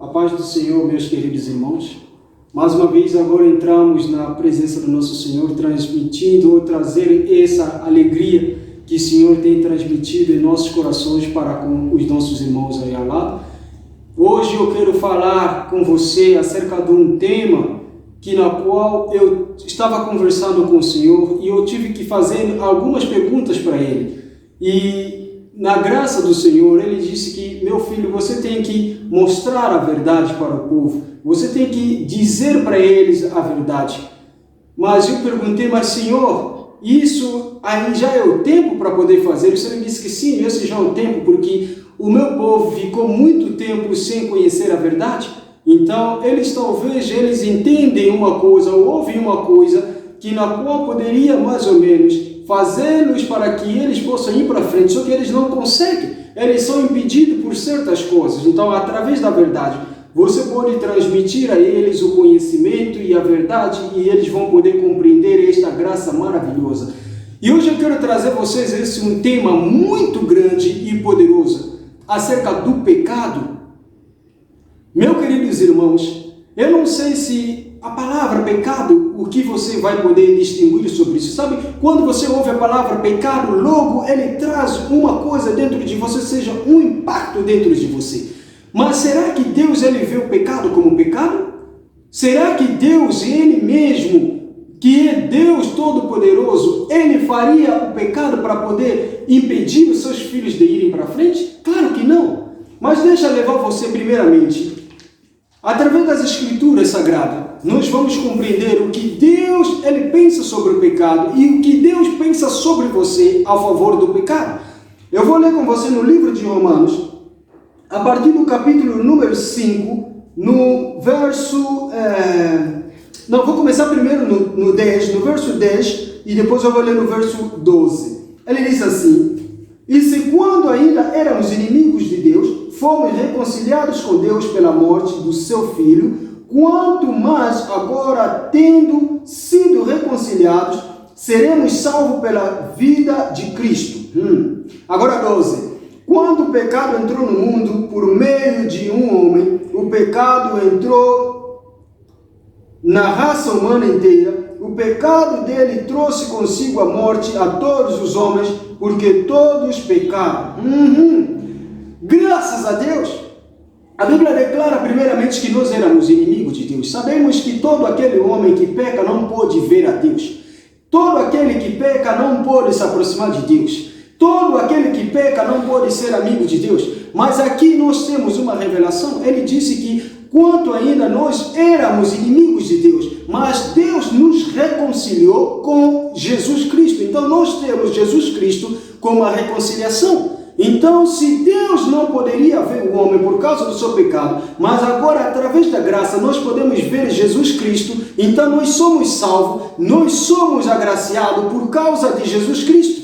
A paz do Senhor, meus queridos irmãos. Mais uma vez, agora entramos na presença do nosso Senhor, transmitindo ou trazendo essa alegria que o Senhor tem transmitido em nossos corações para com os nossos irmãos aí ao lado. Hoje eu quero falar com você acerca de um tema na qual eu estava conversando com o Senhor e eu tive que fazer algumas perguntas para Ele. E na graça do Senhor, Ele disse que, meu filho, você tem que mostrar a verdade para o povo. Você tem que dizer para eles a verdade. Mas eu perguntei, mas Senhor, isso aí já é o tempo para poder fazer? O Senhor disse que sim, esse já é o tempo, porque o meu povo ficou muito tempo sem conhecer a verdade. Então, eles entendem uma coisa ou ouvem uma coisa na qual poderia mais ou menos fazê-los para que eles possam ir para frente, só que eles não conseguem. Eles são impedidos por certas coisas. Então, através da verdade, você pode transmitir a eles o conhecimento e a verdade e eles vão poder compreender esta graça maravilhosa. E hoje eu quero trazer a vocês um tema muito grande e poderoso acerca do pecado. Meus queridos irmãos, eu não sei se a palavra pecado, o que você vai poder distinguir sobre isso. Sabe, quando você ouve a palavra pecado, logo ele traz uma coisa dentro de você, seja um impacto dentro de você. Mas será que Deus ele vê o pecado como pecado? Será que Deus, Ele mesmo, que é Deus Todo-Poderoso, Ele faria o pecado para poder impedir os seus filhos de irem para frente? Claro que não. Mas deixa eu levar você primeiramente. Através das Escrituras Sagradas, nós vamos compreender o que Deus ele pensa sobre o pecado e o que Deus pensa sobre você a favor do pecado. Eu vou ler com você no livro de Romanos, a partir do capítulo número 5, no verso... vou começar primeiro no verso 10, e depois eu vou ler no verso 12. Ele diz assim: E se quando ainda éramos inimigos de Deus, fomos reconciliados com Deus pela morte do seu Filho, quanto mais agora, tendo sido reconciliados, seremos salvos pela vida de Cristo. Agora 12. Quando o pecado entrou no mundo por meio de um homem, o pecado entrou na raça humana inteira. O pecado dele trouxe consigo a morte a todos os homens, porque todos pecaram. Graças a Deus. A Bíblia declara primeiramente que nós éramos inimigos de Deus. Sabemos que todo aquele homem que peca não pode ver a Deus. Todo aquele que peca não pode se aproximar de Deus. Todo aquele que peca não pode ser amigo de Deus. Mas aqui nós temos uma revelação. Ele disse que quanto ainda nós éramos inimigos de Deus, mas Deus nos reconciliou com Jesus Cristo. Então nós temos Jesus Cristo como a reconciliação. Então, se Deus não poderia ver o homem por causa do seu pecado, mas agora, através da graça, nós podemos ver Jesus Cristo, então nós somos salvos, nós somos agraciados por causa de Jesus Cristo.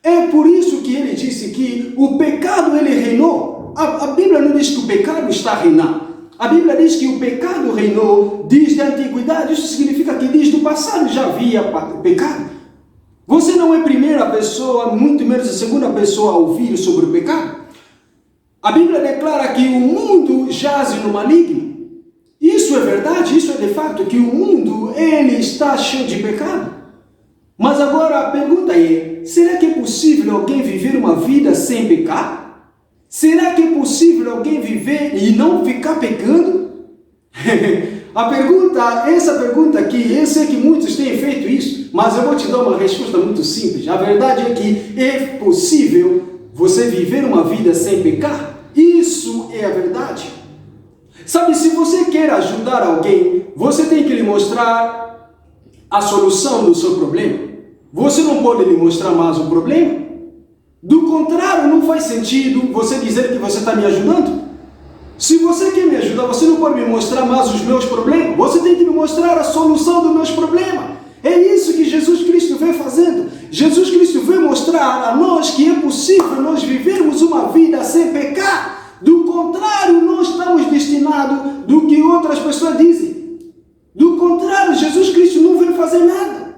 É por isso que ele disse que o pecado, ele reinou. A Bíblia não diz que o pecado está reinando. A Bíblia diz que o pecado reinou desde a antiguidade. Isso significa que desde o passado já havia pecado. Você não é a primeira pessoa, muito menos a segunda pessoa a ouvir sobre o pecado. A Bíblia declara que o mundo jaz no maligno. Isso é verdade, isso é de fato, que o mundo ele está cheio de pecado. Mas agora a pergunta é, será que é possível alguém viver uma vida sem pecar? Será que é possível alguém viver e não ficar pecando? Essa pergunta aqui, eu sei que muitos têm feito isso, mas eu vou te dar uma resposta muito simples. A verdade é que é possível você viver uma vida sem pecar. Isso é a verdade. Sabe, se você quer ajudar alguém, você tem que lhe mostrar a solução do seu problema. Você não pode lhe mostrar mais o problema. Do contrário, não faz sentido você dizer que você está me ajudando. Se você quer me ajudar, você não pode me mostrar mais os meus problemas. Você tem que me mostrar a solução dos meus problemas. É isso que Jesus Cristo vem fazendo. Jesus Cristo vem mostrar a nós que é possível nós vivermos uma vida sem pecar. Do contrário, nós estamos destinados do que outras pessoas dizem. Do contrário, Jesus Cristo não vem fazer nada.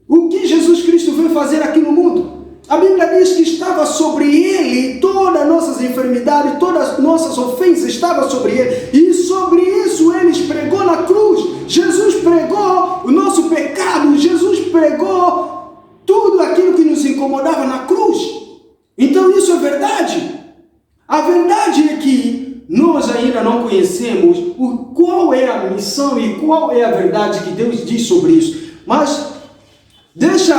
O que Jesus Cristo veio fazer aqui no mundo? A Bíblia diz que estava sobre ele todas as nossas enfermidades, todas as nossas ofensas estavam sobre ele. E sobre isso ele pregou na cruz. Jesus pregou o nosso pecado. Jesus pregou tudo aquilo que nos incomodava na cruz. Então isso é verdade. A verdade é que nós ainda não conhecemos qual é a missão e qual é a verdade que Deus diz sobre isso. Mas deixa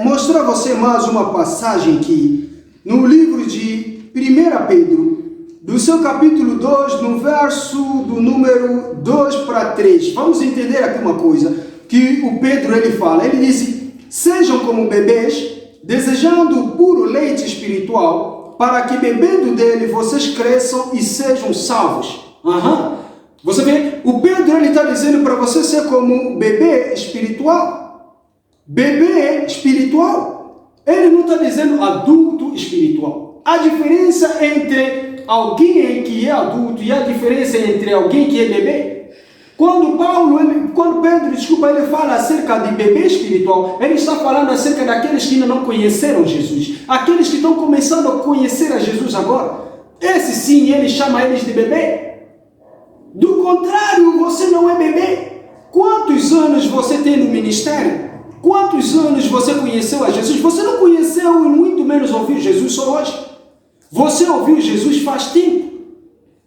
mostrar a você mais uma passagem aqui, no livro de 1 Pedro, do seu capítulo 2, no verso do número 2 para 3. Vamos entender aqui uma coisa, que o Pedro ele fala, ele diz, sejam como bebês, desejando o puro leite espiritual, para que bebendo dele vocês cresçam e sejam salvos. Você vê, o Pedro ele está dizendo para você ser como um bebê espiritual. Bebê espiritual. Ele não está dizendo adulto espiritual. A diferença entre alguém que é adulto e a diferença entre alguém que é bebê. Quando Pedro, ele fala acerca de bebê espiritual, ele está falando acerca daqueles que ainda não conheceram Jesus. Aqueles que estão começando a conhecer a Jesus agora. Esse sim, ele chama eles de bebê. Do contrário, você não é bebê. Quantos anos você tem no ministério? Quantos anos você conheceu a Jesus? Você não conheceu e muito menos ouviu Jesus só hoje. Você ouviu Jesus faz tempo.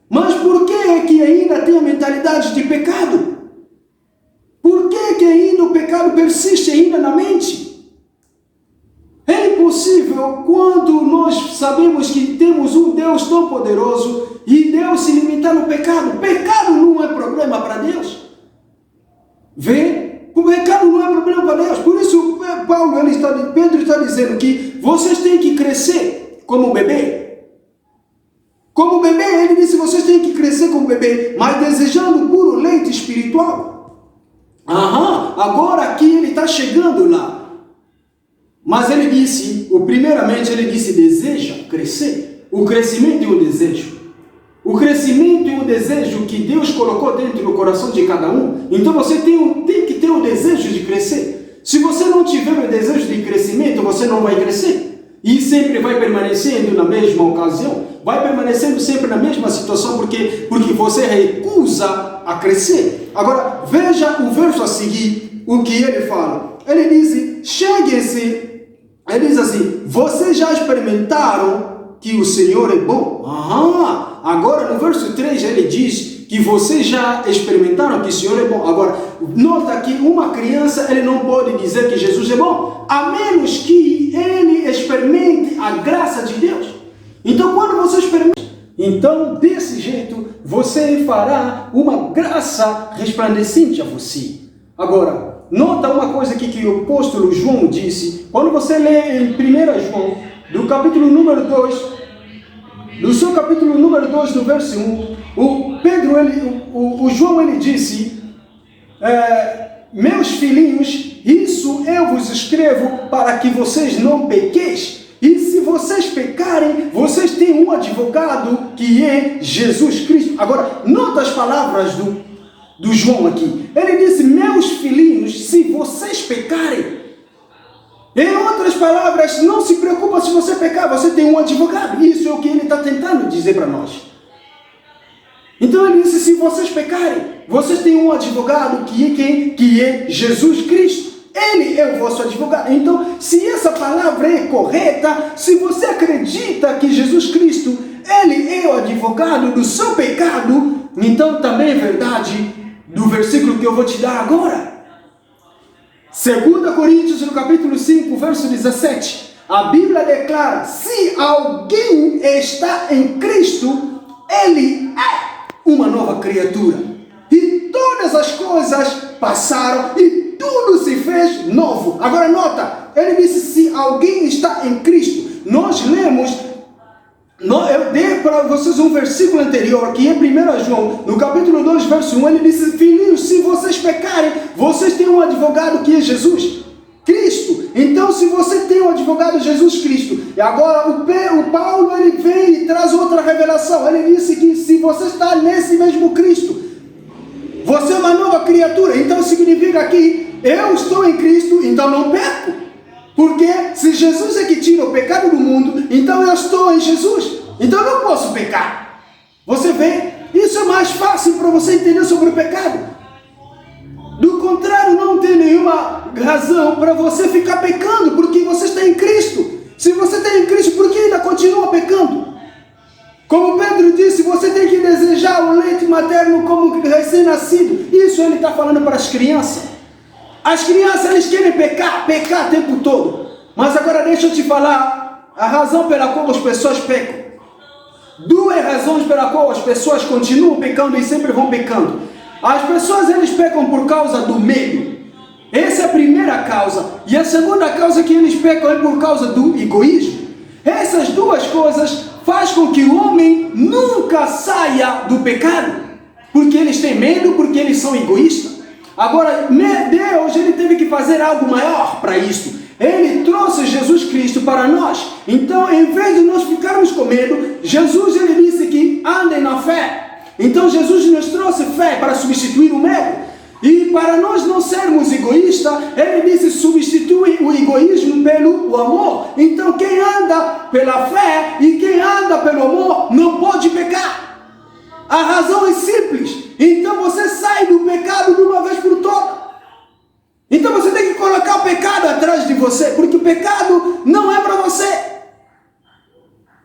Mas por que é que ainda tem a mentalidade de pecado? Por que é que ainda o pecado persiste ainda na mente? É impossível quando nós sabemos que temos um Deus tão poderoso e Deus se limitar no pecado. Pecado não é problema para Deus. Vê? O pecado não é problema para Deus. Por isso, Pedro está dizendo que vocês têm que crescer como bebê. Como bebê, ele disse, vocês têm que crescer como bebê, mas desejando puro leite espiritual. Agora aqui ele está chegando lá. Mas ele disse, primeiramente ele disse, deseja crescer. O crescimento e o desejo. O crescimento e o desejo que Deus colocou dentro do coração de cada um. Então você tem que ter o desejo de crescer. Se você não tiver o desejo de crescimento, você não vai crescer. E sempre vai permanecendo na mesma ocasião. Vai permanecendo sempre na mesma situação porque você recusa a crescer. Agora, veja o verso a seguir, o que ele fala. Ele diz, cheguem-se. Ele diz assim, vocês já experimentaram que o Senhor é bom? Agora no verso 3 ele diz que vocês já experimentaram que o Senhor é bom. Agora, nota que uma criança ele não pode dizer que Jesus é bom, a menos que ele experimente a graça de Deus. Então quando você experimenta, então desse jeito você fará uma graça resplandecente a você. Agora, nota uma coisa aqui que o apóstolo João disse, quando você lê em 1 João, do capítulo número 2, no seu capítulo número 2, do verso 1, o João ele disse, meus filhinhos, isso eu vos escrevo para que vocês não pequeis. E se vocês pecarem, vocês têm um advogado que é Jesus Cristo. Agora, nota as palavras do João aqui. Ele disse, meus filhinhos, se vocês pecarem. Em outras palavras, não se preocupa se você pecar, você tem um advogado. Isso é o que ele está tentando dizer para nós. Então ele disse, se vocês pecarem, vocês têm um advogado que é quem? Que é Jesus Cristo. Ele é o vosso advogado. Então, se essa palavra é correta, se você acredita que Jesus Cristo, ele é o advogado do seu pecado, então também é verdade do versículo que eu vou te dar agora. 2 Coríntios, no capítulo 5, verso 17, a Bíblia declara, se alguém está em Cristo, ele é uma nova criatura. E todas as coisas passaram e tudo se fez novo. Agora nota, ele disse, se alguém está em Cristo. Nós lemos, eu dei para vocês um versículo anterior, que é 1 João, no capítulo 2, verso 1, ele disse, filhinhos, se vocês pecarem, vocês têm um advogado que é Jesus Cristo. Então, se você tem um advogado Jesus Cristo, e agora o Paulo, ele vem e traz outra revelação. Ele disse que se você está nesse mesmo Cristo, você é uma nova criatura. Então significa que eu estou em Cristo, então não peco. Porque Porque se Jesus é que tira o pecado do mundo, então eu estou em Jesus. Então eu não posso pecar. Você vê? Isso é mais fácil para você entender sobre o pecado. Do contrário, não tem nenhuma razão para você ficar pecando, porque você está em Cristo. Se você está em Cristo, por que ainda continua pecando? Como Pedro disse, você tem que desejar o leite materno como recém-nascido. Isso ele está falando para as crianças. As crianças, eles querem pecar o tempo todo. Mas agora deixa eu te falar a razão pela qual as pessoas pecam. Duas razões pela qual as pessoas continuam pecando e sempre vão pecando. As pessoas, eles pecam por causa do medo. Essa é a primeira causa. E a segunda causa que eles pecam é por causa do egoísmo. Essas duas coisas fazem com que o homem nunca saia do pecado. Porque eles têm medo, porque eles são egoístas. Agora, Deus, ele teve que fazer algo maior para isso. Ele trouxe Jesus Cristo para nós. Então, em vez de nós ficarmos com medo, Jesus, ele disse que andem na fé. Então, Jesus nos trouxe fé para substituir o medo. E para nós não sermos egoístas, ele disse, substitui o egoísmo pelo amor. Então, quem anda pela fé e quem anda pelo amor não pode pecar. A razão é simples. Então, você sai do pecado de uma vez por todas. Então você tem que colocar o pecado atrás de você, porque o pecado não é para você.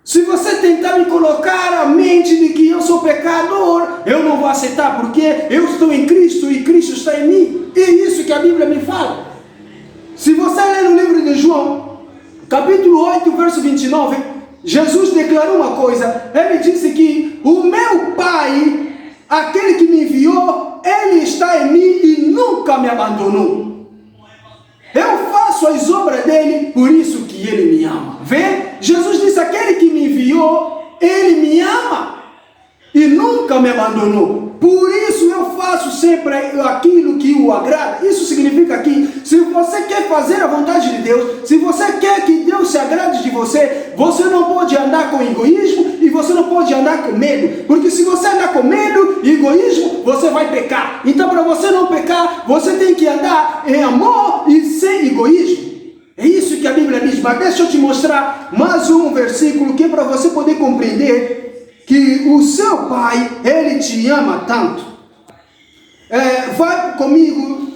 Se você tentar me colocar a mente de que eu sou pecador, eu não vou aceitar, porque eu estou em Cristo e Cristo está em mim. E é isso que a Bíblia me fala. Se você ler no livro de João, capítulo 8, verso 29, Jesus declarou uma coisa. Ele disse que o meu Pai, aquele que me enviou, ele está em mim e nunca me abandonou. Eu faço as obras dele, por isso que ele me ama. Vê? Jesus disse, aquele que me enviou, ele me ama e nunca me abandonou. Por isso eu faço sempre aquilo que o agrada. Isso significa que se você quer fazer a vontade de Deus, se você quer que Deus se agrade de você, você não pode andar com egoísmo e você não pode andar com medo. Porque se você andar com medo e egoísmo, você vai pecar. Então, para você não pecar, você tem que andar em amor e sem egoísmo. É isso que a Bíblia diz. Mas deixa eu te mostrar mais um versículo que é para você poder compreender que o seu Pai, ele te ama tanto. Vai comigo,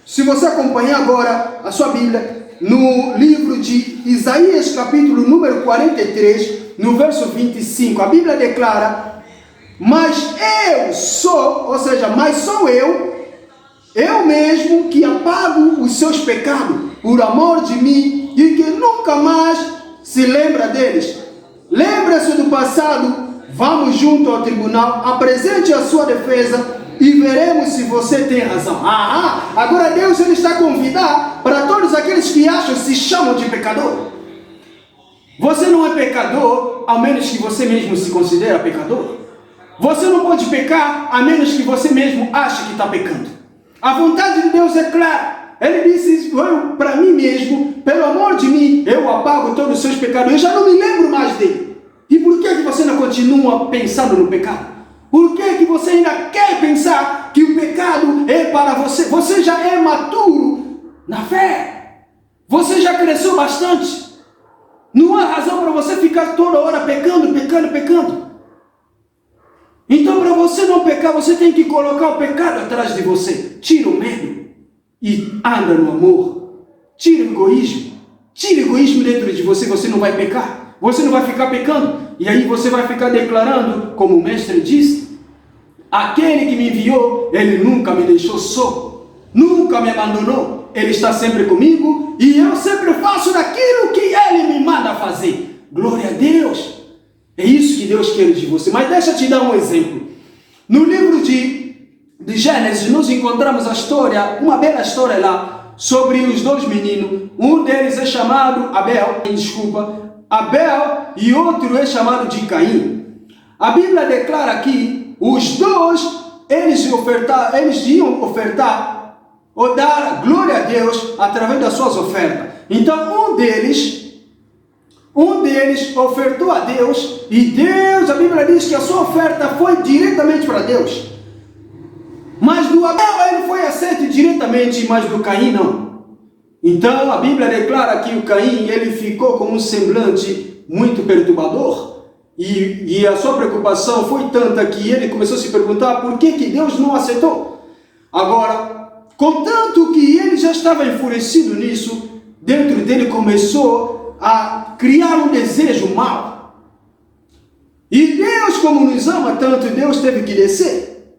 se você acompanhar agora a sua Bíblia, no livro de Isaías, capítulo número 43, no verso 25. A Bíblia declara, mas eu sou, ou seja, mas sou eu mesmo que apago os seus pecados por amor de mim e que nunca mais se lembra deles. Lembra-se do passado. Vamos junto ao tribunal, apresente a sua defesa e veremos se você tem razão. Agora Deus, ele está a convidar para todos aqueles que acham, se chamam de pecador. Você não é pecador, a menos que você mesmo se considere pecador. Você não pode pecar, a menos que você mesmo ache que está pecando. A vontade de Deus é clara. Ele disse, para mim mesmo, pelo amor de mim, eu apago todos os seus pecados. Eu já não me lembro mais dele. E por que você não continua pensando no pecado? Por que você ainda quer pensar que o pecado é para você? Você já é maturo na fé. Você já cresceu bastante. Não há razão para você ficar toda hora pecando. Então, para você não pecar, você tem que colocar o pecado atrás de você. Tira o medo e anda no amor. Tira o egoísmo. Tira o egoísmo dentro de você, você não vai pecar. Você não vai ficar pecando. E aí você vai ficar declarando, como o mestre disse, aquele que me enviou, ele nunca me deixou só. Nunca me abandonou. Ele está sempre comigo e eu sempre faço daquilo que ele me manda fazer. Glória a Deus. É isso que Deus quer de você. Mas deixa eu te dar um exemplo. No livro de Gênesis, nós encontramos a história, uma bela história lá, sobre os dois meninos. Um deles é chamado Abel e outro é chamado de Caim. A Bíblia declara que os dois, eles iam ofertar ou dar glória a Deus através das suas ofertas. Então um deles ofertou a Deus e Deus, a Bíblia diz que a sua oferta foi diretamente para Deus. Mas do Abel ele foi aceito diretamente, mas do Caim não. Então a Bíblia declara que o Caim ele ficou com um semblante muito perturbador e a sua preocupação foi tanta que ele começou a se perguntar por que Deus não aceitou. Agora, contanto que ele já estava enfurecido nisso, dentro dele começou a criar um desejo mau. E Deus, como nos ama tanto, Deus teve que descer.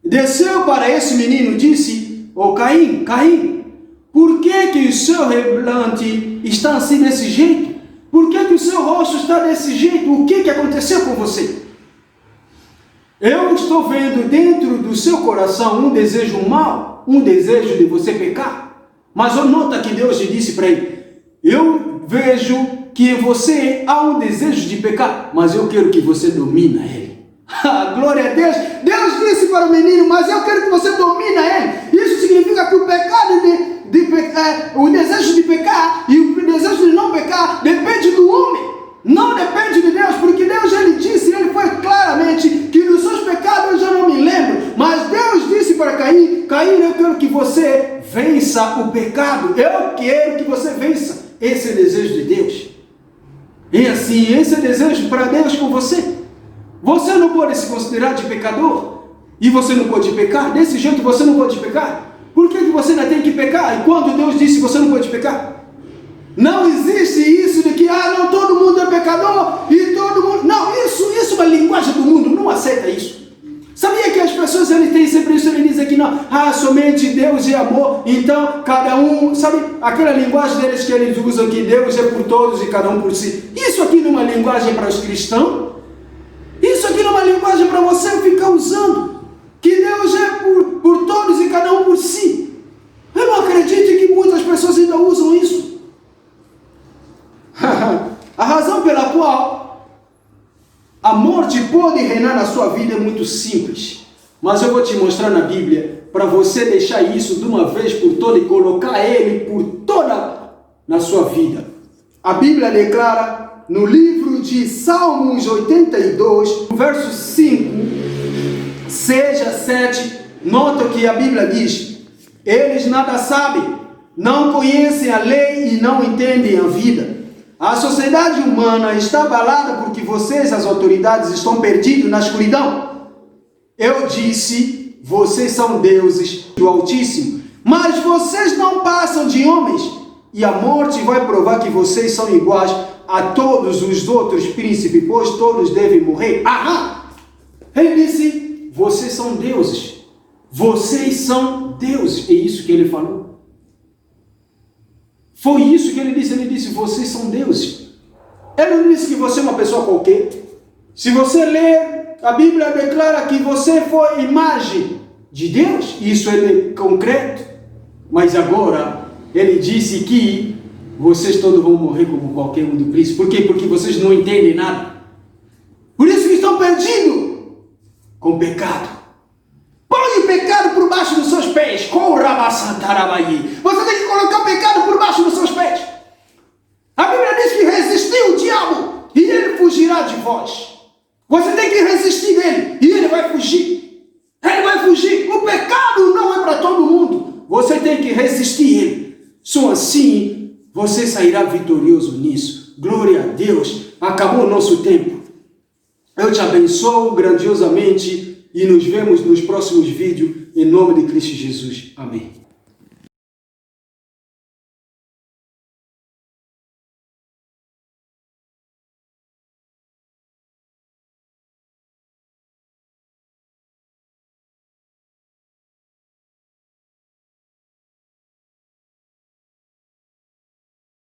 Desceu para esse menino e disse: "Ô Caim, Caim, por que o seu semblante está assim desse jeito? Por que o seu rosto está desse jeito? O que aconteceu com você? Eu estou vendo dentro do seu coração um desejo mau, um desejo de você pecar." Mas nota que Deus lhe disse para ele: "Eu vejo que você há um desejo de pecar, mas eu quero que você domine ele." Glória a Deus! Deus disse para o menino: "Mas eu quero que você domine ele." Isso significa que o pecado o desejo de pecar e o desejo de não pecar depende do homem, não depende de Deus, porque Deus ele disse, ele foi claramente que dos seus pecados eu já não me lembro, mas Deus disse para Caim: "Caim, eu quero que você vença o pecado, eu quero que você vença." Esse é o desejo de Deus. E assim, esse é o desejo para Deus com você. Você não pode se considerar de pecador e você não pode pecar, desse jeito você não pode pecar. Por que você ainda tem que pecar? E quando Deus disse que você não pode pecar? Não existe isso de que não, todo mundo é pecador e todo mundo... Não, isso é uma linguagem do mundo, não aceita isso. Sabia que as pessoas eles têm sempre isso, eles dizem que não, somente Deus é amor, então cada um, sabe, aquela linguagem deles que eles usam, que Deus é por todos e cada um por si. Isso aqui não é uma linguagem para os cristãos, isso aqui não é uma linguagem para você ficar usando, que Deus é por todos e cada um por si. Eu não acredito que muitas pessoas ainda usam isso. A razão pela qual a morte pode reinar na sua vida é muito simples, mas eu vou te mostrar na Bíblia para você deixar isso de uma vez por toda e colocar ele por toda na sua vida. A Bíblia declara no livro de Salmos 82, verso 5, 6 a 7, nota que a Bíblia diz: "Eles nada sabem, não conhecem a lei e não entendem a vida. A sociedade humana está abalada porque vocês, as autoridades, estão perdidos na escuridão. Eu disse, vocês são deuses do Altíssimo, mas vocês não passam de homens, e a morte vai provar que vocês são iguais a todos os outros príncipes, pois todos devem morrer." Ele disse, vocês são deuses. Vocês são deuses. É isso que ele falou. Foi isso que ele disse, vocês são deuses. Ele não disse que você é uma pessoa qualquer. Se você ler, a Bíblia declara que você foi imagem de Deus, isso é concreto, mas agora ele disse que vocês todos vão morrer como qualquer um do Cristo. Por quê? Porque vocês não entendem nada. Por isso que estão perdidos com pecado. Põe o pecado por baixo dos seus pés. Você tem que colocar o pecado por baixo dos seus pés. A Bíblia diz que resistiu o diabo e ele fugirá de vós. Você tem que resistir dele e ele vai fugir. Ele vai fugir. O pecado não é para todo mundo. Você tem que resistir ele. Só assim você sairá vitorioso nisso. Glória a Deus. Acabou o nosso tempo. Eu te abençoo grandiosamente e nos vemos nos próximos vídeos, em nome de Cristo Jesus. Amém.